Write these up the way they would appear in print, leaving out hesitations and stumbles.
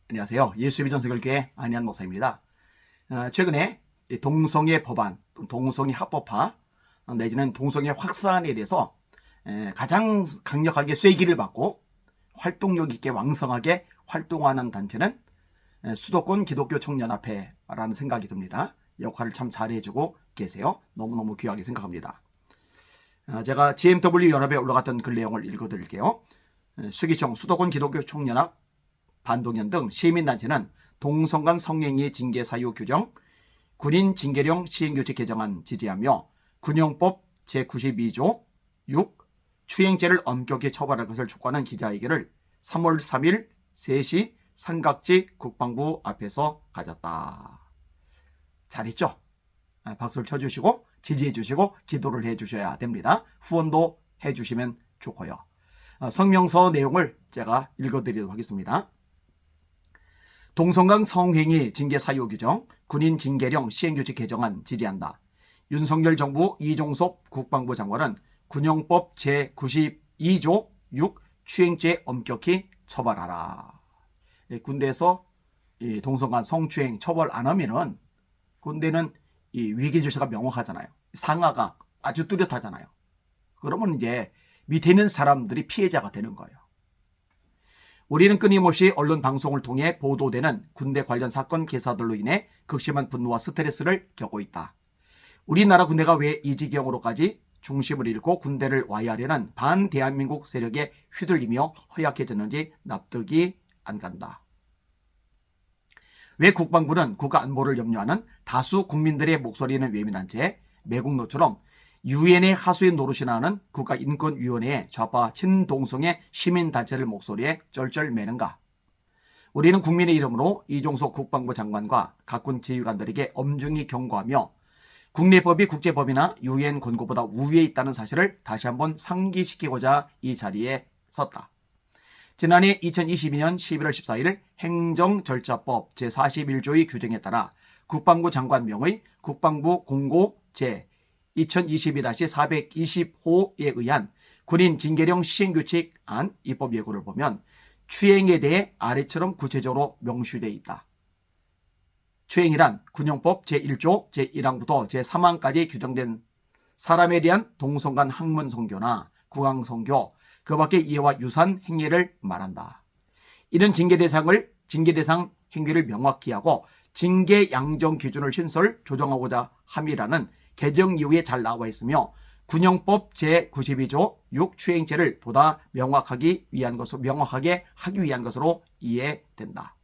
안녕하세요. 예수의 전설교회 안희한 목사입니다. 최근에 동성애 법안, 동성애 합법화 내지는 동성애 확산에 대해서 가장 강력하게 쐐기를 받고 활동력 있게 왕성하게 활동하는 단체는 수도권 기독교 총연합회라는 생각이 듭니다. 역할을 참 잘해주고 계세요. 너무너무 귀하게 생각합니다. 제가 GMW 연합에 올라갔던 글 내용을 읽어드릴게요. 수기총, 수도권 기독교 총연합, 반동연 등 시민단체는 동성간 성행위 징계 사유 규정, 군인 징계령 시행규칙 개정안 지지하며 군용법 제92조 6 추행죄를 엄격히 처벌할 것을 촉구하는 기자회견을 3월 3일 3시 삼각지 국방부 앞에서 가졌다. 잘했죠? 박수를 쳐주시고 지지해주시고 기도를 해주셔야 됩니다. 후원도 해주시면 좋고요. 성명서 내용을 제가 읽어드리도록 하겠습니다. 동성간 성행위 징계 사유 규정, 군인 징계령 시행규칙 개정안 지지한다. 윤석열 정부 이종섭 국방부 장관은 군용법 제92조 6 추행죄 엄격히 처벌하라. 군대에서 동성간 성추행 처벌 안 하면은 군대는 위계 질서가 명확하잖아요. 상하가 아주 뚜렷하잖아요. 그러면 이제 밑에 있는 사람들이 피해자가 되는 거예요. 우리는 끊임없이 언론 방송을 통해 보도되는 군대 관련 사건 기사들로 인해 극심한 분노와 스트레스를 겪고 있다. 우리나라 군대가 왜 이 지경으로까지 중심을 잃고 군대를 와야하려는 반대한민국 세력에 휘둘리며 허약해졌는지 납득이 안 간다. 왜 국방부는 국가 안보를 염려하는 다수 국민들의 목소리는 예민한 채 매국노처럼 유엔의 하수인 노릇이나 하는 국가인권위원회의 좌파 친동성애 시민단체들 목소리에 쩔쩔매는가? 우리는 국민의 이름으로 이종석 국방부 장관과 각군 지휘관들에게 엄중히 경고하며 국내법이 국제법이나 유엔 권고보다 우위에 있다는 사실을 다시 한번 상기시키고자 이 자리에 섰다. 지난해 2022년 11월 14일 행정절차법 제41조의 규정에 따라 국방부 장관명의 국방부 공고 제2022-420호에 의한 군인 징계령 시행규칙안 입법 예고를 보면 추행에 대해 아래처럼 구체적으로 명시되어 있다. 추행이란 군용법 제1조 제1항부터 제3항까지 규정된 사람에 대한 동성간 학문 성교나 구강 성교, 그 밖의 이해와 유사한 행위를 말한다. 이런 징계 대상 행위를 명확히 하고 징계 양정 기준을 신설 조정하고자 함이라는 개정 이후에 잘 나와 있으며 군용법 제92조 6 추행죄를 보다 명확하게 하기 위한 것으로 이해된다.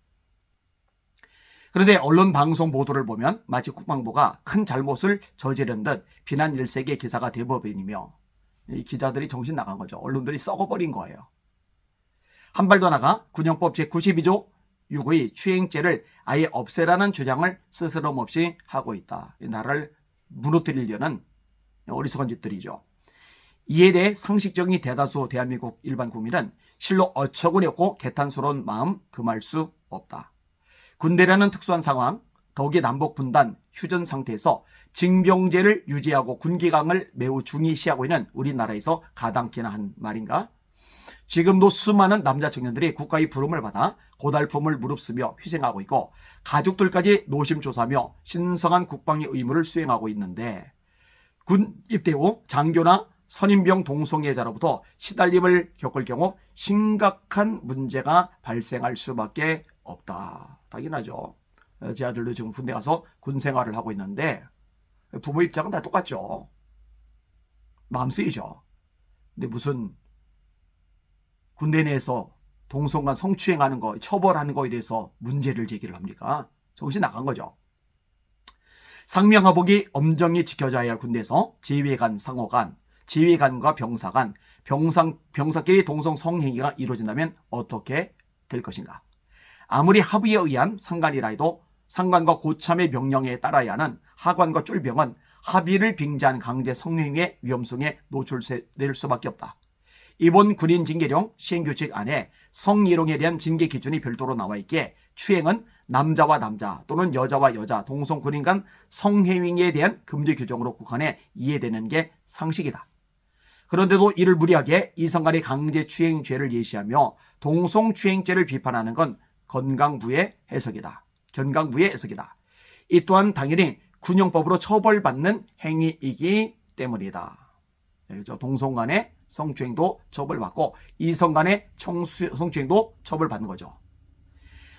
그런데 언론 방송 보도를 보면 마치 국방부가 큰 잘못을 저지른 듯 비난 일색의 기사가 대부분이며 이 기자들이 정신 나간 거죠. 언론들이 썩어버린 거예요. 한 발 더 나가 군용법 제92조 6의 추행죄를 아예 없애라는 주장을 스스럼없이 하고 있다. 이 나라를 무너뜨리려는 어리석은 짓들이죠. 이에 대해 상식적인 대다수 대한민국 일반 국민은 실로 어처구니없고 개탄스러운 마음 금할 수 없다. 군대라는 특수한 상황, 더욱이 남북 분단, 휴전 상태에서 징병제를 유지하고 군기강을 매우 중요시하고 있는 우리나라에서 가당키나 한 말인가? 지금도 수많은 남자 청년들이 국가의 부름을 받아 고달픔을 무릅쓰며 희생하고 있고 가족들까지 노심초사하며 신성한 국방의 의무를 수행하고 있는데 군 입대 후 장교나 선임병 동성애자로부터 시달림을 겪을 경우 심각한 문제가 발생할 수밖에 없다. 당연하죠. 제 아들도 지금 군대 가서 군 생활을 하고 있는데 부모 입장은 다 똑같죠. 마음 쓰이죠. 근데 무슨 군대 내에서 동성간 성추행하는 거, 처벌하는 거에 대해서 문제를 제기를 합니까? 정신 나간 거죠. 상명하복이 엄정히 지켜져야 할 군대에서 지휘관, 상호관, 지휘관과 병사간, 병사끼리 동성 성행위가 이루어진다면 어떻게 될 것인가? 아무리 합의에 의한 상관이라 해도 상관과 고참의 명령에 따라야 하는 하관과 쫄병은 합의를 빙자한 강제 성행위의 위험성에 노출될 수밖에 없다. 이번 군인 징계령 시행규칙 안에 성희롱에 대한 징계 기준이 별도로 나와 있기에 추행은 남자와 남자 또는 여자와 여자 동성 군인 간 성행위에 대한 금지 규정으로 국한해 이해되는 게 상식이다. 그런데도 이를 무리하게 이성 간의 강제 추행죄를 예시하며 동성 추행죄를 비판하는 건 건강부의 해석이다. 건강부의 해석이다. 이 또한 당연히 군형법으로 처벌받는 행위이기 때문이다. 그렇죠? 동성 간의 성추행도 처벌받고 이성 간의 성추행도 처벌받는 거죠.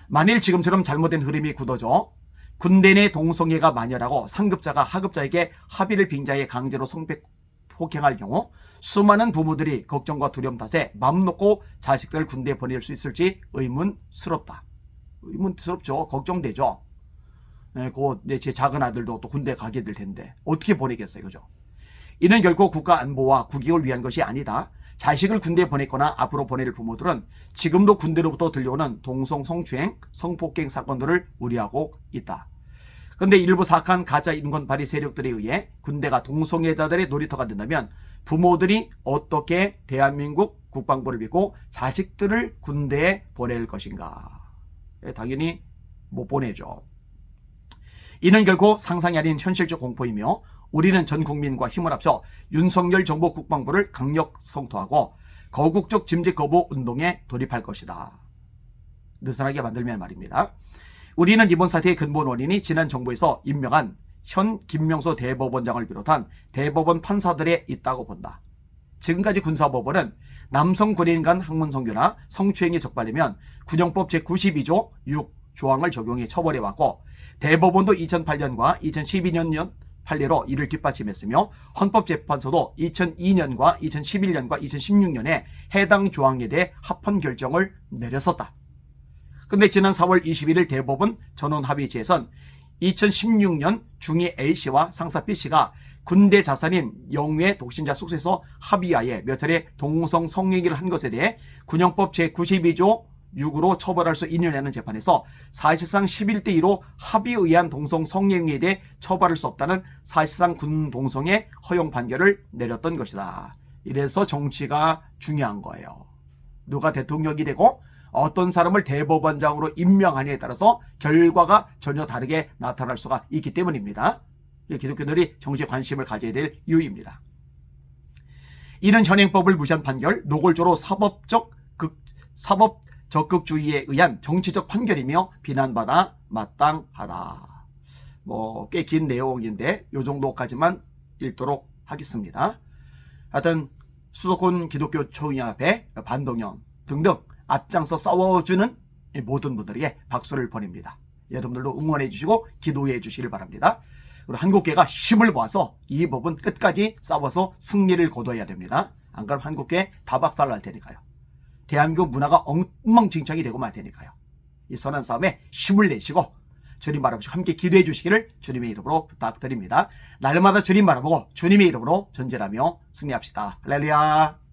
만일 지금처럼 잘못된 흐름이 굳어져 군대 내 동성애가 만연하고 상급자가 하급자에게 합의를 빙자해 강제로 성폭행할 경우 수많은 부모들이 걱정과 두려움 탓에 맘 놓고 자식들을 군대에 보낼 수 있을지 의문스럽다. 의문스럽죠. 걱정되죠. 곧 제 작은 아들도 또 군대 가게 될 텐데 어떻게 보내겠어요. 그죠? 이는 결코 국가 안보와 국익을 위한 것이 아니다. 자식을 군대에 보냈거나 앞으로 보낼 부모들은 지금도 군대로부터 들려오는 동성 성추행, 성폭행 사건들을 우려하고 있다. 그런데 일부 사악한 가짜 인권발의 세력들에 의해 군대가 동성애자들의 놀이터가 된다면 부모들이 어떻게 대한민국 국방부를 믿고 자식들을 군대에 보낼 것인가? 당연히 못 보내죠. 이는 결코 상상이 아닌 현실적 공포이며 우리는 전 국민과 힘을 합쳐 윤석열 정부 국방부를 강력 성토하고 거국적 짐작 거부 운동에 돌입할 것이다. 느슨하게 만들면 말입니다. 우리는 이번 사태의 근본 원인이 지난 정부에서 임명한 현 김명수 대법원장을 비롯한 대법원 판사들에 있다고 본다. 지금까지 군사법원은 남성 군인 간 학문 성교나 성추행이 적발되면 군형법 제92조 6조항을 적용해 처벌해왔고 대법원도 2008년과 2012년 판례로 이를 뒷받침했으며 헌법재판소도 2002년과 2011년과 2016년에 해당 조항에 대해 합헌 결정을 내렸었다. 근데 지난 4월 21일 대법원 전원합의체에선 2016년 중위 A씨와 상사 B씨가 군대 자산인 영유의 독신자 숙소에서 합의하에 몇 차례 동성 성행위를 한 것에 대해 군형법 제92조 6으로 처벌할 수 있느냐는 재판에서 사실상 11대 2로 합의에 의한 동성 성행위에 대해 처벌할 수 없다는 사실상 군 동성애 허용 판결을 내렸던 것이다. 이래서 정치가 중요한 거예요. 누가 대통령이 되고 어떤 사람을 대법원장으로 임명하느냐에 따라서 결과가 전혀 다르게 나타날 수가 있기 때문입니다. 기독교들이 정치에 관심을 가져야 될 이유입니다. 이는 현행법을 무시한 판결, 노골적으로 사법 적극주의에 의한 정치적 판결이며 비난받아 마땅하다. 꽤 긴 내용인데 이 정도까지만 읽도록 하겠습니다. 하여튼 수도권 기독교 총연합회, 반동연 등등 앞장서 싸워주는 모든 분들에게 박수를 보냅니다. 여러분들도 응원해 주시고 기도해 주시길 바랍니다. 그리고 한국교회가 힘을 모아서 이 법은 끝까지 싸워서 승리를 거둬야 됩니다. 안 그러면 한국교회 다 박살날 테니까요. 대한민국 문화가 엉망진창이 되고 말 테니까요. 이 선한 싸움에 힘을 내시고 주님 바라보시고 함께 기도해 주시기를 주님의 이름으로 부탁드립니다. 날마다 주님 바라보고 주님의 이름으로 전쟁하며 승리합시다. 할렐루야.